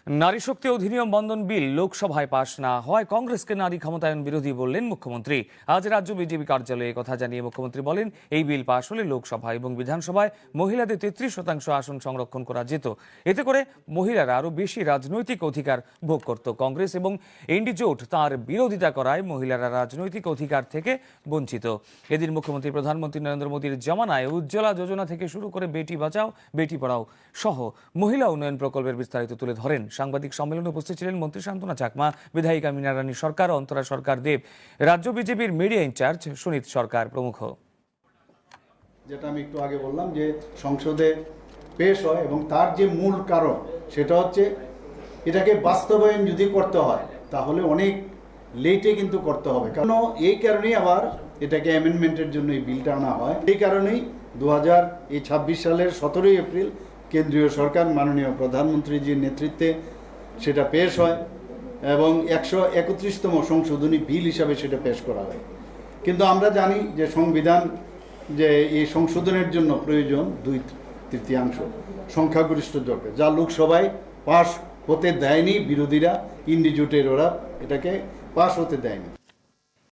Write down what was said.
নারী শক্তি অধিনিয়ম বন্ধন বিল লোকসভায় পাশ না হওয়ায় কংগ্রেসকে নারী ক্ষমতায়ন বিরোধী বললেন মুখ্যমন্ত্রী। আজ রাজ্য বিজেপি কার্যালয়ে কথা জানিয়ে মুখ্যমন্ত্রী বলেন, এই বিল পাশ হলে লোকসভা এবং বিধানসভায় মহিলাদের 33% আসন সংরক্ষণ করা যেত। এতে করে মহিলারা আরও বেশি রাজনৈতিক অধিকার ভোগ করত। কংগ্রেস এবং এনডি জোট তার বিরোধিতা করায় মহিলারা রাজনৈতিক অধিকার থেকে বঞ্চিত। এদিন মুখ্যমন্ত্রী প্রধানমন্ত্রী নরেন্দ্র মোদীর জমানায় উজ্জ্বলা যোজনা থেকে শুরু করে বেটি বাঁচাও বেটি পড়াও সহ মহিলা উন্নয়ন প্রকল্পের বিস্তারিত তুলে ধরেন। সাংবাদিক সম্মেলনে উপস্থিত ছিলেন মন্ত্রী শান্তনা চাকমা, বিধায়িকা মীনা রানী সরকার, অন্তরা সরকার দেব, রাজ্য বিজেপির মিডিয়া ইনচার্জ সুনীত সরকার প্রমুখ। যেটা আমি একটু আগে বললাম যে সংসদে পেশ হয় এবং তার যে মূল কারণ সেটা হচ্ছে এটাকে বাস্তবায়ন যদি করতে হয় তাহলে অনেক লেটে কিন্তু করতে হবে, কারণ এই কারণেই আবার এটাকে অ্যামেন্ডমেন্টের জন্য এই বিলটা আনা হয়। এই কারণেই 2026 সালের 17 এপ্রিল কেন্দ্রীয় সরকার মাননীয় প্রধানমন্ত্রীজির নেতৃত্বে সেটা পেশ হয় এবং 131তম সংশোধনী বিল হিসাবে সেটা পেশ করা হয়। কিন্তু আমরা জানি যে সংবিধান যে এই সংশোধনের জন্য প্রয়োজন 2/3 সংখ্যাগরিষ্ঠ দরকার, যা লোকসভায় পাশ হতে দেয়নি বিরোধীরা, ইন্ডি জোটের ওরা এটাকে পাশ হতে দেয়নি।